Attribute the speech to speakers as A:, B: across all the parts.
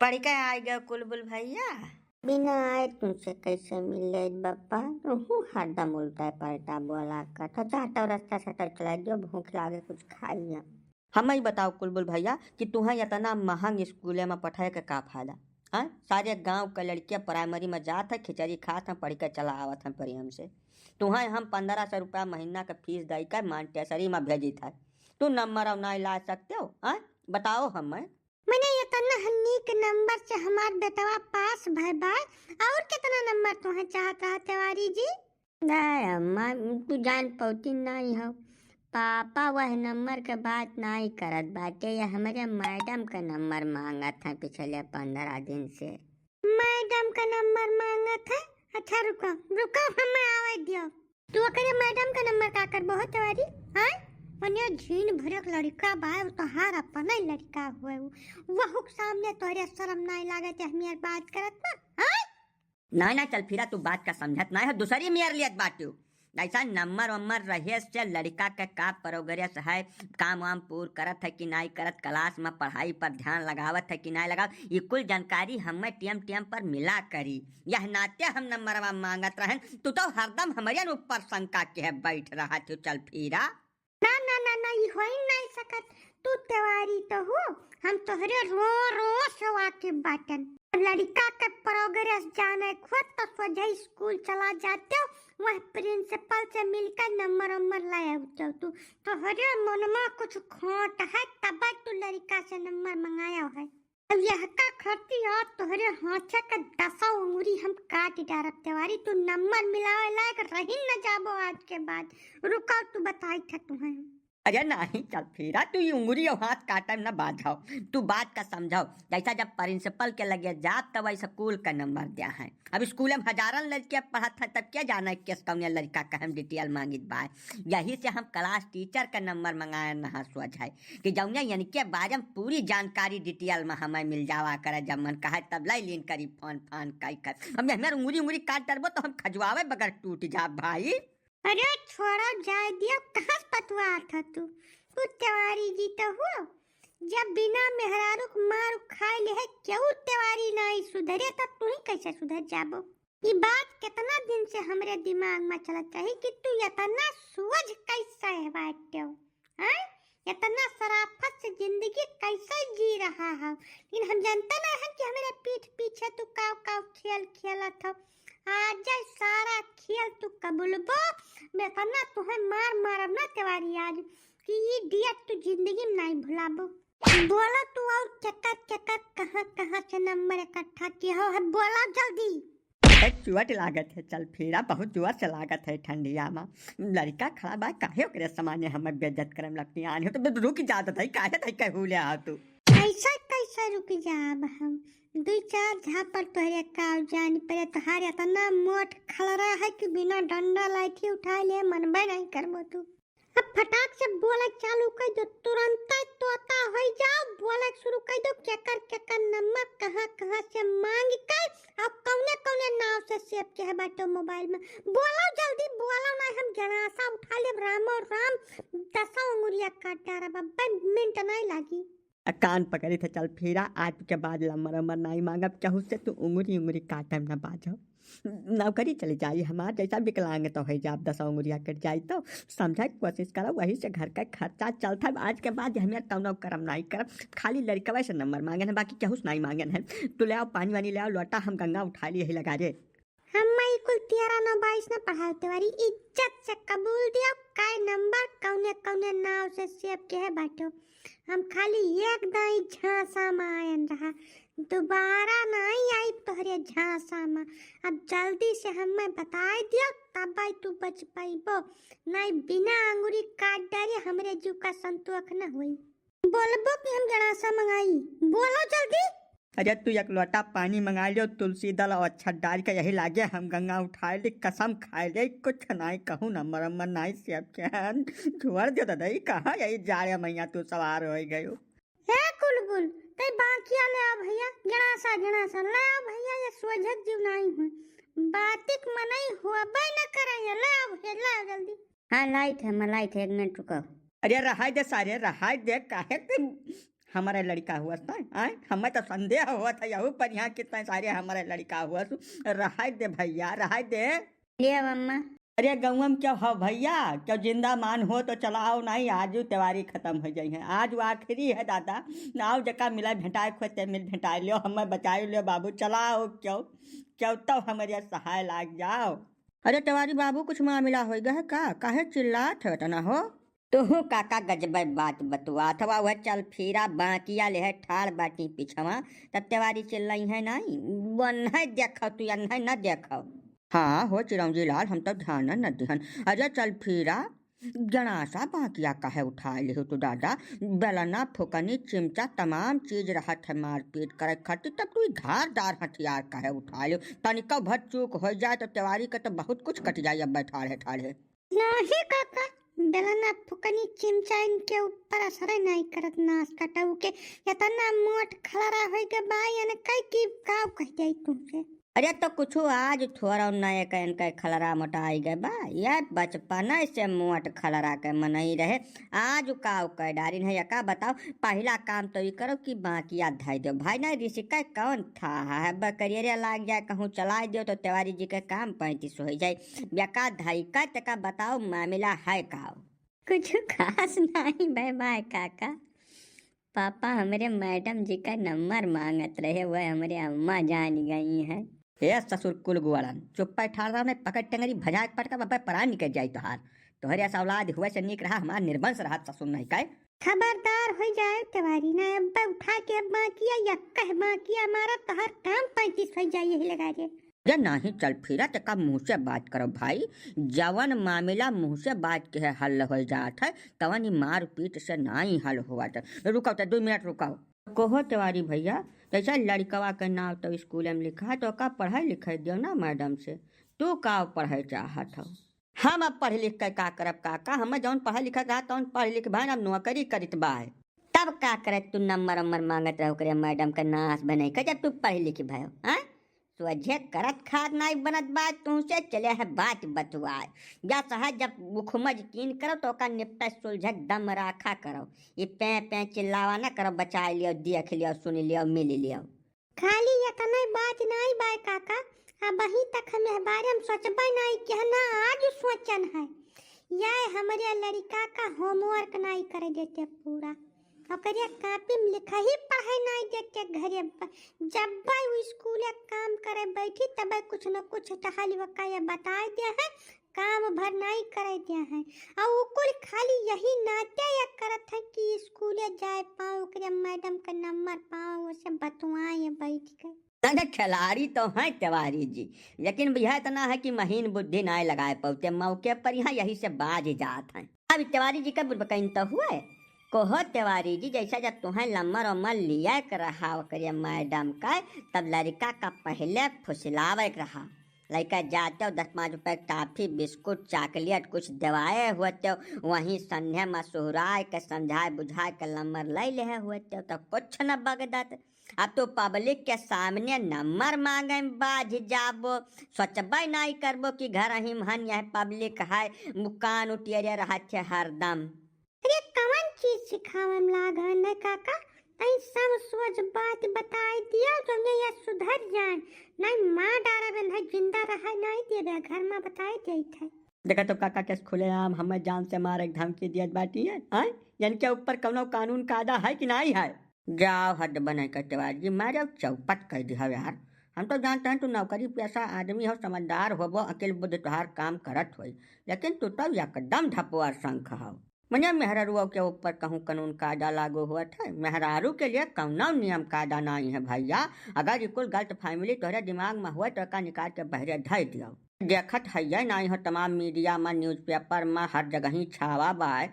A: पढ़ के आए गए कुलबुल भैया।
B: बिना आए तुमसे कैसे मिले बापा। तू हरदम उल्टा पलटा बोला कर जाता रास्ता सटर चला जो भूख लागे कुछ खाइए।
A: हम ही बताओ कुलबुल भैया कि तुम्हें इतना महंग स्कूल में पढ़ाए का फायदा। हाँ, सारे गांव के लड़कियां प्राइमरी में जात है, खिचड़ी खात हैं, पढ़ के चला आवत हैं प्रेम से। तुम्हें हम 1500 रुपया महीना का फीस दे कर मांटेसरी में भेजी था। तू नंबर और नहीं ला सकते हो? हाँ बताओ। हमें
B: मैंने इतना नीक नंबर से हमार बेटवा पास भाई बाय और कितना नंबर तुम्हें चाहता है तिवारी जी? नहीं अम्मा, तू जान पौती नहीं हो। पापा वह नंबर के बात नहीं करत बाटे, ये हमारे मैडम का नंबर मांगा था पिछले 15 दिन से। मैडम का नंबर मांगा था? अच्छा रुको रुको, हमें आवाज दियो। तू अकेले मैडम का नंबर का कर बहुत तिवारी? हाँ मने झीन भरक लड़का बा, तोहार अपना ही लड़का हुए वह सामने तोहरे शर्म नहीं लागत हम यार बात करत ना? हाँ
A: नहीं ना चल फिरा, तू बात का समझत नहीं है, दूसरी मेयर लियत बाटू। ऐसा नंबर वम्बर रहे से लड़का के का प्रोग्रेस है, काम वाम पूर करत है कि नहीं करत, क्लास में पढ़ाई पर ध्यान लगावत है कि नहीं लगावत, ये कुल जानकारी हमें टीएम टीएम पर मिला करी। यह नाते हम नंबर मांगत रहे, तू तो हरदम हमारे ऊपर शंका के बैठ रहा थे। चल फिरा
B: ना ना ना ना, ये हो ही नहीं सकत। तू तिवारी तो हो, हम तोहरे रो रो सवा के बाटन लड़का के प्रोग्रेस जाने खुद तो सोझे स्कूल चला जाते हो, वह प्रिंसिपल से मिलकर नंबर नंबर लाया हो। तू तोहरे मन में कुछ खोट है तब तू लड़का से नंबर मंगाया है। अब यह का खर्ची और तोहरे हाथे का 10 उंगली हम काट डारब तिवारी। तू नंबर मिलावे लायक रही न जाबो आज के बाद। रुको तू बताई था तुम्हें।
A: अरे नहीं चल फिरा, तू ये उंगली और हाथ काटे न बाझाओ, तू बात का समझाओ। जैसा जब प्रिंसिपल के लगे जात तब स्कूल का नंबर दिया है। अब स्कूल में हजारन लड़कियां पढ़त है, तब क्या जाना है किस कौन लड़का का हम डिटेल मांगित बा। यही से हम क्लास टीचर का नंबर मंगाए नहा सोच है कि जौने यानी के बारे में पूरी जानकारी डिटेल में हमें मिल जावा करे। जब मन कहा तब लाई लीन करी फोन फान कई कर। हम हमारे उंगली उंगली काट डरबो तो हम खजवावे बगैर टूट जा भाई।
B: अरे छोड़ो जाए दिया, कहाँ पतवा था तू तिवारी जी तो हो। जब बिना मेहरारू मारू खाए ले है क्यों तिवारी नहीं सुधरे तब तू ही कैसे सुधर जाबो? ये बात कितना दिन से हमरे दिमाग में चलत है कि तू इतना सूझ कैसे है बाटे हो? हाँ इतना शराफत से जिंदगी कैसे जी रहा है? लेकिन हम जानते ना है कि हमारे पीठ पीछे तू काव काव खेल खेलत हो। आज सारा खेल तू कबूलबो, मैं कन्ना तुम्हें मार मारब ना तिवारी आज कि ये दिया तू जिंदगी में नहीं भुलाबो। बोला तू और चक्कर कहाँ से नंबर इकट्ठा किया हो है, बोला जल्दी।
A: चुअट लागत है, चल फिरा बहुत जोर से लागत है। ठंडिया में लड़का खड़ा बा, काहे ओकरे सामान्य हमें बेइज्जत करम लगती आनी हो तो रुक जात है, काहे तई कहू ले आ तू
B: ऐसा कैसे रुक जाब हम? दो चार झापड़ तोहरे काव जान पड़े तोहारे इतना मोट खलरा है कि बिना डंडा लाठी उठा ले मनबे नहीं करबो तू। अब फटाक से बोले चालू कर दो, तुरंत तोता हो जाओ। बोले शुरू कर दो, केकर नंबर कहाँ से मांग कर अब कौने नाव से सेव के है बाटो मोबाइल में। बोलो जल्दी बोलो, नहीं हम जनासा उठा ले राम और राम 10 उंगलियां काट डारा बब्बा, मिनट नहीं लागी।
A: कान पकड़ी थे। चल फिरा आज के बाद लम्बर अमर नहीं मांगब, चाहू से तू उंगली उंगली काटम न बाजो। नौकरी चली जाई हमार जैसा विकलांग तो है जाब 10 उंगलियां कट जाई तो समझा कोशिश करो, वही से घर का खर्चा चलता। आज के बाद हमें कौनो करम नहीं करब, खाली लड़का से नंबर मांगे है, बाकी चाहूस नहीं मांगे है। तू ले आओ पानी वानी ले आओ, लोटा हम गंगा उठा लिए ही लगा दे।
B: हम कुल 13-9-22 न पढ़ाओ तिवारी, इज्जत से कबूल दियो काय नंबर कौने नाव से सेव के है बाटो। हम खाली एक दाई झांसा में आयन रहा, दोबारा नहीं आई तोहरे झांसा में। अब जल्दी से हमें बताई दियो तब तू बच पाइबो, नहीं बिना अंगूरी काट डारे हमरे जीव का संतोष न हुई। बोलबो कि हम जनासा मंगाई, बोलो जल्दी।
A: अरे तू एक लोटा पानी मंगा लियो, तुलसी दल और अच्छा डाल के यही लागे हम गंगा उठा ले, कसम खाए ले कुछ नहीं कहूँ नंबर अम्बर नहीं सेब के छोड़ दे दादा। कहाँ यही जा रहे मैया तू सवार हो गई
B: हे कुलबुल ते बाकिया ले आ भैया, जनासा ले आ भैया, ये सोझक जीव नहीं हुई बातिक मनई हुआ बे न करे, ले आ भैया ले आ जल्दी। हाँ लाइट है, मैं लाइट है, 1 मिनट रुको।
A: अरे रहा दे सारे रहा दे, काहे हमारे लड़का हुआ था आए हमें तो संदेह हुआ था यहू पर यहाँ कितने सारे हमारे लड़का हुआ रहा दे भैया रहा दे।
B: लिया मम्मा।
A: अरे गौवा में क्या हो भैया क्या जिंदा मान हो तो चलाओ नहीं आज त्योहारी खत्म हो जाई है आज वो आखिरी है दादा नाव जका मिला भेटाए खोते मिल भेटाए लियो हमें बचाई लियो बाबू चलाओ क्यों क्यों तो हमारे सहाय लाग जाओ। अरे त्योहारी बाबू कुछ मामला हो गया है का काहे चिल्लात है तना हो तुहू काका गजब बात बतुआ अथवा वह चल फिरा बाकिया ले है ठाड़ बाटी पिछवा तब त्योहारी चिल्लाई है नहीं वो नहीं देखो तू नहीं न देखो। हाँ हो चिरौंजी लाल हम तो ध्यान न दिहन अरे चल फिरा गणासा बाकिया काहे उठा ले हो तू दादा बेलना फुकनी चिमचा तमाम चीज रहत है मारपीट करे खातिर तब तू धारदार हथियार काहे उठा ले तनिका भर चूक हो जाए तो त्योहारी का तो बहुत कुछ कट जाए अब ठाड़े ठाड़े।
B: नहीं काका बेलना फुकनी चिमचा इनके ऊपर असर नहीं करत नाश कटाऊ के इतना मोट खलरा होई के बाई ने कई की काव कह जाई तुमसे।
A: अरे तो कुछ आज थोड़ा नए कहन के खलरा मोटाई गए बा यार बचपन से मोट खलरा के मनई रहे आज काव कह डारी है का बताओ पहला काम तो ये करो कि बाकिया धाई दो भाई ना ऋषि का कौन था है बकरिया लाग जाए कहूँ चला दो तो तिवारी जी के काम 35 हो जाए बेका धाई का तका बताओ मामला है काव
B: कुछ खास नहीं भाई बाय काका पापा हमारे मैडम जी का नंबर मांगत रहे वह हमारे अम्मा जान गई हैं।
A: हे ससुर कुल गुआड़न चुप पर ठाड़ में पकड़ टंगरी भजा पटका बाबा परा निकल जाई तोहार तोहरे ऐसा औलाद हुए से निक रहा हमार निर्वंश रहा ससुर नहीं काय
B: खबरदार हो जाए तिवारी ना अब उठा के अब बाकिया या कह बाकिया हमारा तोहर काम 35 हो जाए यही लगा दे
A: जे नहीं चल फिरा तका मुँह से बात करो भाई जवन मामला मुँह से बात के हल हो जात है तवन ही मार पीट से नहीं हल हुआ रुकाओ तो 2 मिनट रुकाओ कहो तिवारी भैया जैसा लड़कवा के नाम तो स्कूल में लिखा तो का पढ़ाई लिखाई दियो ना मैडम से तू का पढ़ाई चाहत हो हम अब पढ़ लिख के का करब काका हम जौन पढ़ा लिखा रहा तौन पढ़ लिख भाई अब नौकरी करित बाय तब का करे तू नंबर मांगत रहो करे मैडम का नाश बने का जब तू पढ़ लिख भाई हाँ तुझे करत खाद नहीं बनत बात तुमसे चले है बात बतुआए या सहज जब मुखमज कीन करो तो का निपटा सुलझक दम राखा करो ये पे चिल्लावा ना करो बचा लियो देख लियो सुन लियो मिल लियो
B: खाली इतना बात नहीं बाय काका अब अभी तक हमें बारे में सोचबा नहीं कि ना आज सोचन है या हमारे लड़का का होमवर्क नहीं करे देते पूरा ओकरे कापी में लिखा ही पढ़ाई नहीं देते घरे जब वो स्कूल काम करे बैठी तब कुछ न कुछ टहल वकाया बता दिया है काम भर नहीं करे दिया है और उकुल खाली यही नाते या करत है कि स्कूल जाए पाओ ओकरे मैडम का नंबर पाओ उसे बतवाए बैठ के
A: खिलाड़ी तो हैं तिवारी जी लेकिन भैया इतना है कि महीन बुद्धि नहीं लगाए पाते मौके पर यहाँ यही से बाज जात हैं। अब तिवारी जी का बुरबकैन तो हुआ कहो तिवारी जी जैसा जब तुम्हें लम्बर उम्र लिया कर रहा करिए मैडम का तब लड़का का पहले फुसलावे रहा लड़का जाते हो 10-5 रुपए टाफी बिस्कुट चॉकलेट कुछ दवाए हुए तो वहीं संध्या में सुहराए के समझाए बुझाए के लम्बर ले ले हुए तो कुछ न बगदत अब तो पब्लिक के सामने नंबर मांगे बाज जाबो सोचबे नहीं करबो कि घर ही मन यह पब्लिक है मुकान उठिए रहते हरदम।
B: अरे कौन चीज सिखावे में लागा न काका तई सब सोच बात बताई दिया तो ये सुधर जाए नहीं माँ डारा बन है जिंदा रहा नहीं दे घर में बताए दे थे
A: देखा तो काका के खुले आम हमें जान से मारे धमकी दिया बाटी है यानी के ऊपर कौनो कानून कायदा है कि नहीं है जाओ हद बने के तिवारी जी मैं जब चौपट कर दिया यार हम तो जानते हैं तू नौकरी पेशा आदमी हो समझदार हो वो अकेले बुद्ध तुहार काम करत हो लेकिन तू तो एकदम धपुआर शंख हो मने मेहरारू के ऊपर कहूँ कानून कायदा लागू हुआ था मेहरारू के लिए कौनो नियम कायदा नहीं है भैया अगर कुल गलत फैमिली तोहरे दिमाग में हुआ तो का निकाल के बहरे धर दियो देखत है नहीं हो तमाम मीडिया में न्यूज़पेपर में हर जगह ही छावा बाय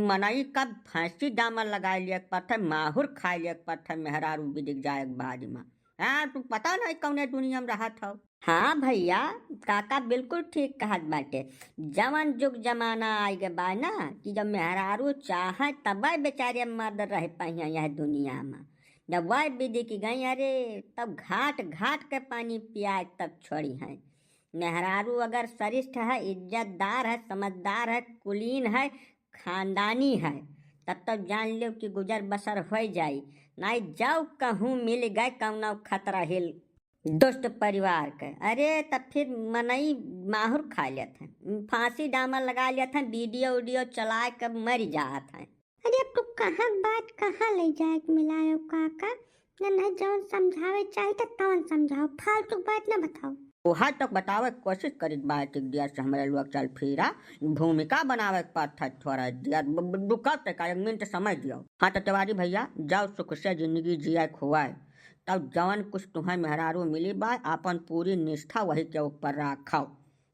A: मनई कब फांसी दामन लगा लिया पत्थर माहुर खा लिया पत्थर मेहरारू भी दिख जाए बाद में हाँ तू पता नहीं कौने दुनिया में रहा था। हाँ भैया काका बिल्कुल ठीक कहत बाटे जवन जुग जमाना आई गए बा ना कि जब मेहरारू चाहे तब बेचारे मर्द रह पाइया यह दुनिया में जब वह विधि की गई अरे तब घाट घाट के पानी पियाए तब छोड़ी है मेहरारू अगर सरिष्ठ है इज्जतदार है समझदार है कुलीन है खानदानी है तब तक जान लो कि गुजर बसर हो जाई। नहीं जाओ कहूँ मिल गए कौना खतरा हिल दोस्त परिवार के। अरे तब फिर मनई माहुर खा लेत हैं, फांसी डामर लगा लेत हैं, वीडियो वीडियो चला के मर जात हैं।
B: अरे अब तू कहाँ बात कहाँ ले जाए मिलायो काका। न जौन समझावे चाहिए तो तौन समझाओ, फालतू बात न बताओ।
A: वहाँ तक बतावे के कोशिश करित बात दिया से हमारे लोग चल फिरा भूमिका बनावे के पास था थोड़ा दिया रुकत का 1 मिनट समय दियो। हाँ तो तिवारी भैया जाओ सुख से जिंदगी जिया खुआए, तब जवन कुछ तुम्हें मेहरारू मिली बा अपन पूरी निष्ठा वही के ऊपर रखाओ।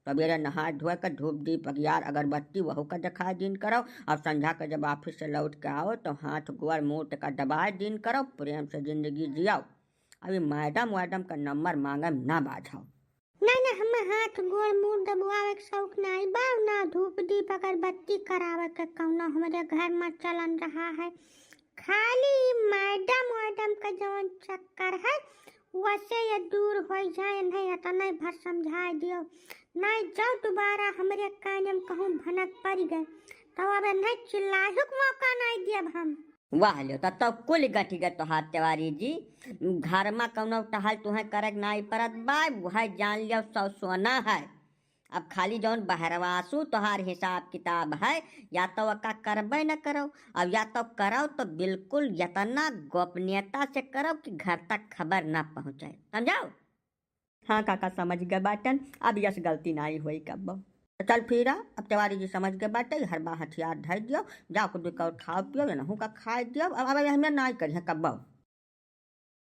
A: सवेरे नहा धोए कर धूप दीप अगियार अगरबत्ती वहू का दिखाए दिन करो। अब संध्या के जब ऑफिस से लौट के आओ तो हाथ गोर मुँह का दबाए दिन करो, प्रेम से जिंदगी जियाओ। अभी मैडम का नंबर मांगे ना बाझाओ।
B: ना हम हाथ गोड़ मुंह दबवावे के शौक नहीं बा, ना धूप दीप अगरबत्ती करावे के कौनो हमारे घर में चलन रहा है। खाली मैडम का जवन चक्कर है वैसे ये दूर हो जाए, नहीं तो नहीं भर समझा दियो। नहीं जाओ दोबारा हमारे कान में कहूँ भनक पड़ गए तो अब नहीं चिल्लाहु के मौका नहीं दियब हम।
A: वाह लो तब कुल गठी गए तोहार तिवारी जी। घर में कौनो टहल तुम्हें करे नहीं परत बा, वह जान लियो सौ सोना है। अब खाली जौन बहरवासू तोहार हिसाब किताब है, या तो वका करबे न करो, अब या तो करो तो बिल्कुल यतना गोपनीयता से करो कि घर तक खबर ना पहुँचे, समझाओ। हाँ काका समझ गए बाटन, अब यस गलती नहीं हुई कब। चल फिरा अब तिवारी जी समझ गए बाटे, हर बार हथियार धर दियो, जाओ कुछ खाओ पियो या नहू का खाए दियो। अब हमें नहीं करिए कब।